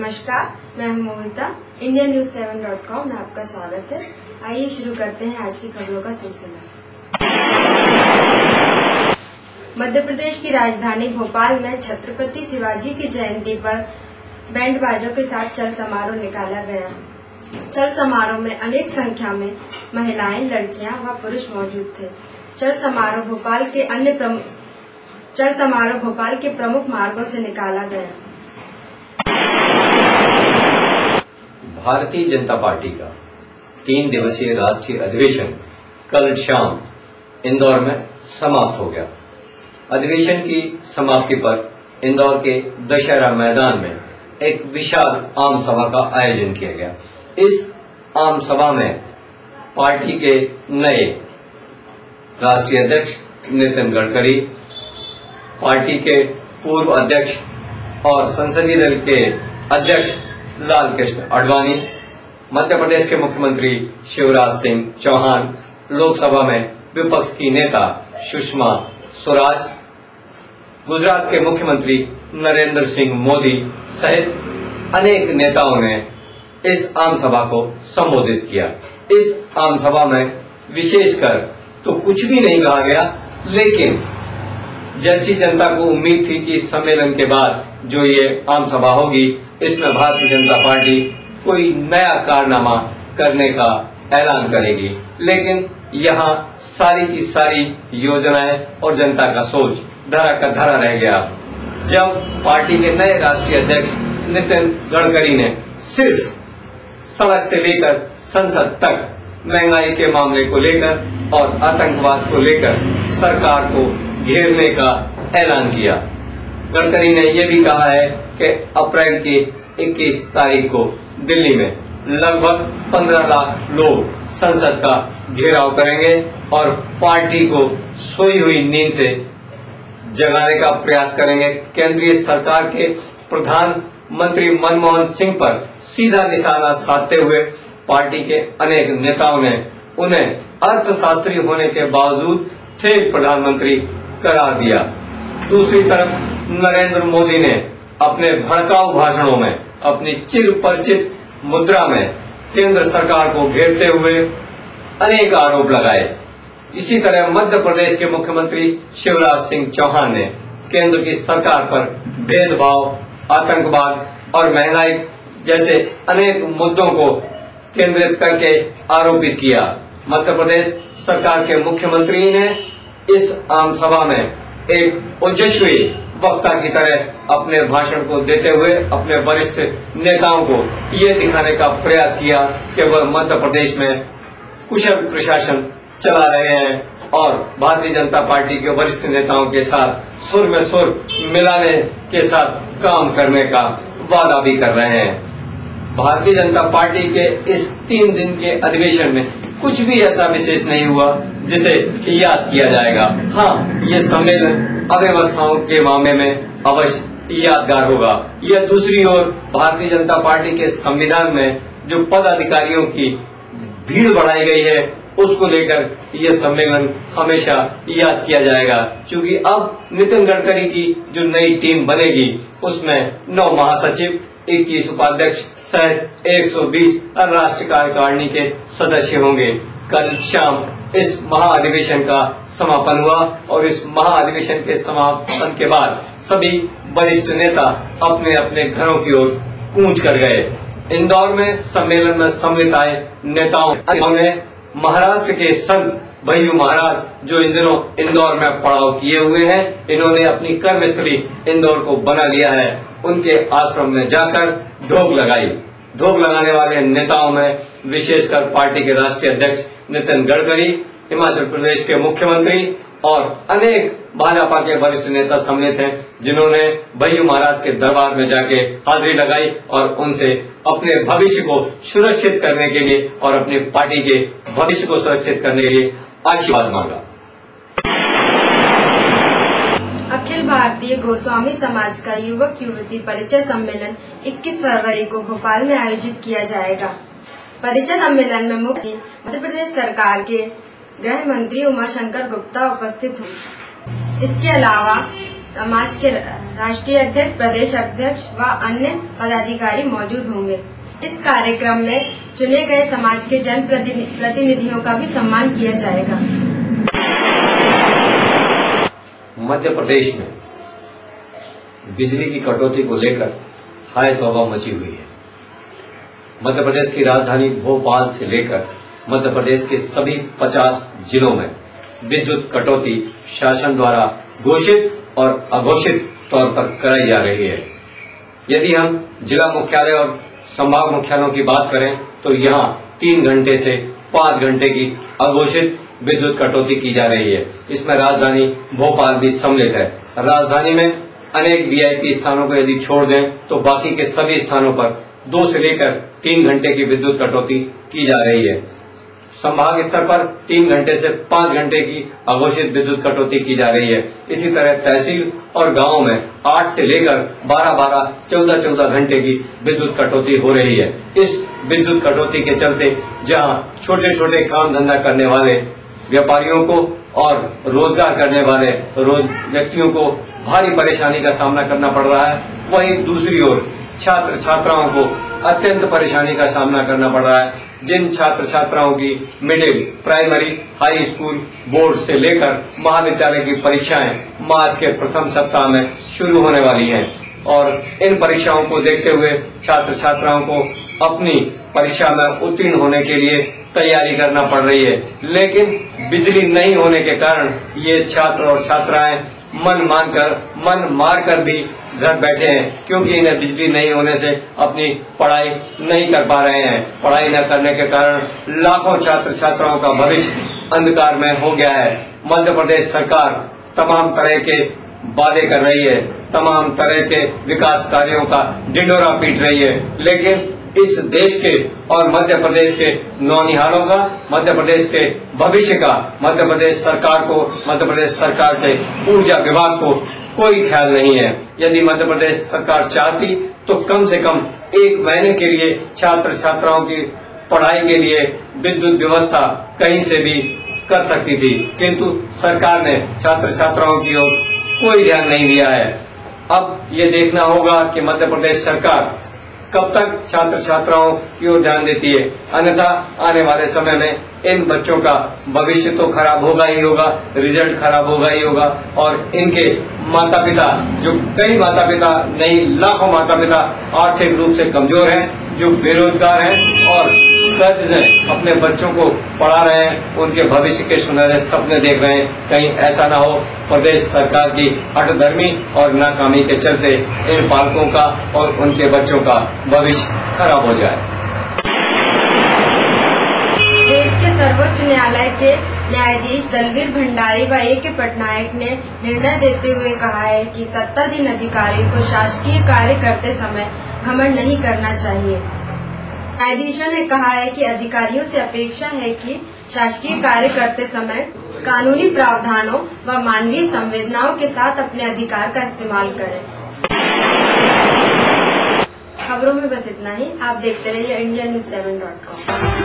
नमस्कार, मैं हूं मोहिता। indiannews7.com में आपका स्वागत है। आइए शुरू करते हैं आज की खबरों का सिलसिला। मध्य प्रदेश की राजधानी भोपाल में छत्रपति शिवाजी की जयंती पर बैंड बाजों के साथ चल समारोह निकाला गया। चल समारोह में अनेक संख्या में महिलाएं, लड़कियां व पुरुष मौजूद थे। चल समारोह भोपाल के प्रमुख मार्गों से निकाला गया। भारतीय जनता पार्टी का 3 दिवसीय राष्ट्रीय अधिवेशन कल शाम इंदौर में समाप्त हो गया। अधिवेशन की समाप्ति पर इंदौर के दशहरा मैदान में एक विशाल आम सभा का आयोजन किया गया। इस आम सभा में पार्टी के नए राष्ट्रीय अध्यक्ष नितिन गडकरी, पार्टी के पूर्व अध्यक्ष और संसदीय दल के अध्यक्ष लालकृष्ण आडवाणी, मध्य प्रदेश के मुख्यमंत्री शिवराज सिंह चौहान, लोकसभा में विपक्ष की नेता सुषमा स्वराज, गुजरात के मुख्यमंत्री नरेंद्र सिंह मोदी सहित अनेक नेताओं ने इस आम सभा को संबोधित किया। इस आम सभा में विशेषकर तो कुछ भी नहीं कहा गया, लेकिन जैसी जनता को उम्मीद थी कि सम्मेलन के बाद जो ये आम सभा होगी, इसमें भारतीय जनता पार्टी कोई नया कारनामा करने का ऐलान करेगी, लेकिन यहाँ सारी की सारी योजनाएं और जनता का सोच धरा का धरा रह गया। जब पार्टी के नए राष्ट्रीय अध्यक्ष नितिन गडकरी ने सिर्फ सड़क से लेकर संसद तक महंगाई के मामले को लेकर और आतंकवाद को लेकर सरकार को घेरने का ऐलान किया। गडकरी ने यह भी कहा है कि अप्रैल की 21 तारीख को दिल्ली में लगभग 15 लाख लोग संसद का घेराव करेंगे और पार्टी को सोई हुई नींद से जगाने का प्रयास करेंगे। केंद्रीय सरकार के प्रधानमंत्री मनमोहन सिंह पर सीधा निशाना साधते हुए पार्टी के अनेक नेताओं ने उन्हें अर्थशास्त्री होने के बावजूद फेल प्रधानमंत्री करार दिया। दूसरी तरफ नरेंद्र मोदी ने अपने भड़काऊ भाषणों में अपनी चिर परिचित मुद्रा में केंद्र सरकार को घेरते हुए अनेक आरोप लगाए। इसी तरह मध्य प्रदेश के मुख्यमंत्री शिवराज सिंह चौहान ने केंद्र की सरकार पर भेदभाव, आतंकवाद और महंगाई जैसे अनेक मुद्दों को केंद्रित करके आरोपित किया। मध्य प्रदेश सरकार के मुख्यमंत्री ने इस आम सभा में एक ओजस्वी वक्ता की तरह अपने भाषण को देते हुए अपने वरिष्ठ नेताओं को ये दिखाने का प्रयास किया कि वह मध्य प्रदेश में कुशल प्रशासन चला रहे हैं और भारतीय जनता पार्टी के वरिष्ठ नेताओं के साथ सुर में सुर मिलाने के साथ काम करने का वादा भी कर रहे हैं। भारतीय जनता पार्टी के इस 3 दिन के अधिवेशन में कुछ भी ऐसा विशेष नहीं हुआ जिसे याद किया जाएगा। हाँ, ये सम्मेलन अव्यवस्थाओं के मामले में अवश्य यादगार होगा। यह दूसरी ओर भारतीय जनता पार्टी के संविधान में जो पदाधिकारियों की भीड़ बढ़ाई गई है, उसको लेकर यह सम्मेलन हमेशा याद किया जाएगा, क्योंकि अब नितिन गडकरी की जो नई टीम बनेगी उसमें 9 महासचिव, 21 उपाध्यक्ष सहित 120 राष्ट्रीय कार्यकारिणी के सदस्य होंगे। कल शाम इस महाअधिवेशन का समापन हुआ और इस महाअधिवेशन के समापन के बाद सभी वरिष्ठ नेता अपने अपने घरों की ओर कूच कर गए। इंदौर में सम्मेलन में सम्मिलित आए नेताओं ने महाराष्ट्र के संत भय्यू महाराज जो इन दिनों इंदौर में पड़ाव किए हुए हैं, इन्होंने अपनी कर्मस्थली इंदौर को बना लिया है, उनके आश्रम में जाकर ढोक लगाई। ढोक लगाने वाले नेताओं में विशेषकर पार्टी के राष्ट्रीय अध्यक्ष नितिन गडकरी, हिमाचल प्रदेश के मुख्यमंत्री और अनेक भाजपा के वरिष्ठ नेता सम्मिलित हैं, जिन्होंने भय्यू महाराज के दरबार में जाके हाजिरी लगाई और उनसे अपने भविष्य को सुरक्षित करने के लिए और अपनी पार्टी के भविष्य को सुरक्षित करने के लिए आशीर्वाद मांगा। अखिल भारतीय गोस्वामी समाज का युवक युवती परिचय सम्मेलन 21 फरवरी को भोपाल में आयोजित किया जाएगा। परिचय सम्मेलन में मुख्य मध्य प्रदेश सरकार के गृह मंत्री उमाशंकर गुप्ता उपस्थित होंगे। इसके अलावा समाज के राष्ट्रीय अध्यक्ष, प्रदेश अध्यक्ष व अन्य पदाधिकारी मौजूद होंगे। इस कार्यक्रम में चुने गए समाज के जन प्रतिनिधियों का भी सम्मान किया जाएगा। मध्य प्रदेश में बिजली की कटौती को लेकर हाय तौबा मची हुई है। मध्य प्रदेश की राजधानी भोपाल से लेकर मध्य प्रदेश के सभी 50 जिलों में विद्युत कटौती शासन द्वारा घोषित और अघोषित तौर पर कराई जा रही है। यदि हम जिला मुख्यालय और संभाग मुख्यालयों की बात करें तो यहाँ 3 घंटे से 5 घंटे की अघोषित विद्युत कटौती की जा रही है। इसमें राजधानी भोपाल भी सम्मिलित है। राजधानी में अनेक वीआईपी स्थानों को यदि छोड़ दें तो बाकी के सभी स्थानों पर 2 से लेकर 3 घंटे की विद्युत कटौती की जा रही है। संभाग स्तर पर 3 घंटे से 5 घंटे की अघोषित विद्युत कटौती की जा रही है। इसी तरह तहसील और गांवों में 8 से लेकर 12-12, 14-14 घंटे की विद्युत कटौती हो रही है। इस विद्युत कटौती के चलते जहां छोटे छोटे काम धंधा करने वाले व्यापारियों को और रोजगार करने वाले व्यक्तियों को भारी परेशानी का सामना करना पड़ रहा है, वहीं दूसरी ओर छात्र छात्राओं को अत्यंत परेशानी का सामना करना पड़ रहा है। जिन छात्र छात्राओं की middle, primary, high school, board से लेकर महाविद्यालय की परीक्षाएं मार्च के प्रथम सप्ताह में शुरू होने वाली हैं और इन परीक्षाओं को देखते हुए छात्र छात्राओं को अपनी परीक्षा में उत्तीर्ण होने के लिए तैयारी करना पड़ रही है। लेकिन बिजली नहीं होने के कारण ये छात्र और छात्राएं मन मार कर भी घर बैठे हैं, क्योंकि इन्हें बिजली नहीं होने से अपनी पढ़ाई नहीं कर पा रहे हैं। पढ़ाई न करने के कारण लाखों छात्र छात्राओं का भविष्य अंधकार में हो गया है। मध्य प्रदेश सरकार तमाम तरह के वादे कर रही है, तमाम तरह के विकास कार्यों का ढिंढोरा पीट रही है, लेकिन इस देश के और मध्य प्रदेश के नौनिहालों का, मध्य प्रदेश के भविष्य का, मध्य प्रदेश सरकार को, मध्य प्रदेश सरकार के ऊर्जा विभाग को कोई ख्याल नहीं है। यदि मध्य प्रदेश सरकार चाहती तो कम से कम 1 महीने के लिए छात्र छात्राओं की पढ़ाई के लिए विद्युत व्यवस्था कहीं से भी कर सकती थी, किंतु सरकार ने छात्र छात्राओं की ओर कोई ध्यान नहीं दिया है। अब ये देखना होगा कि मध्य प्रदेश सरकार कब तक छात्र छात्राओं की ओर ध्यान देती है, अन्यथा आने वाले समय में इन बच्चों का भविष्य तो खराब होगा ही होगा, रिजल्ट खराब होगा ही होगा और इनके माता पिता, जो कई माता पिता नहीं लाखों माता पिता आर्थिक रूप से कमजोर हैं, जो बेरोजगार हैं और कर्ज से अपने बच्चों को पढ़ा रहे हैं, उनके भविष्य के सुनहरे सपने देख रहे हैं। कहीं ऐसा ना हो प्रदेश सरकार की हठधर्मी और नाकामी के चलते इन पालकों का और उनके बच्चों का भविष्य खराब हो जाए। देश के सर्वोच्च न्यायालय के न्यायाधीश दलवीर भंडारी व ए.के. पटनायक ने निर्णय देते हुए कहा है कि सत्ताधीन अधिकारियों को शासकीय कार्य करते समय घमंड नहीं करना चाहिए। न्यायाधीशों ने कहा है कि अधिकारियों से अपेक्षा है कि शासकीय कार्य करते समय कानूनी प्रावधानों व मानवीय संवेदनाओं के साथ अपने अधिकार का इस्तेमाल करें। खबरों में बस इतना ही। आप देखते रहिए IndiaNews7.com।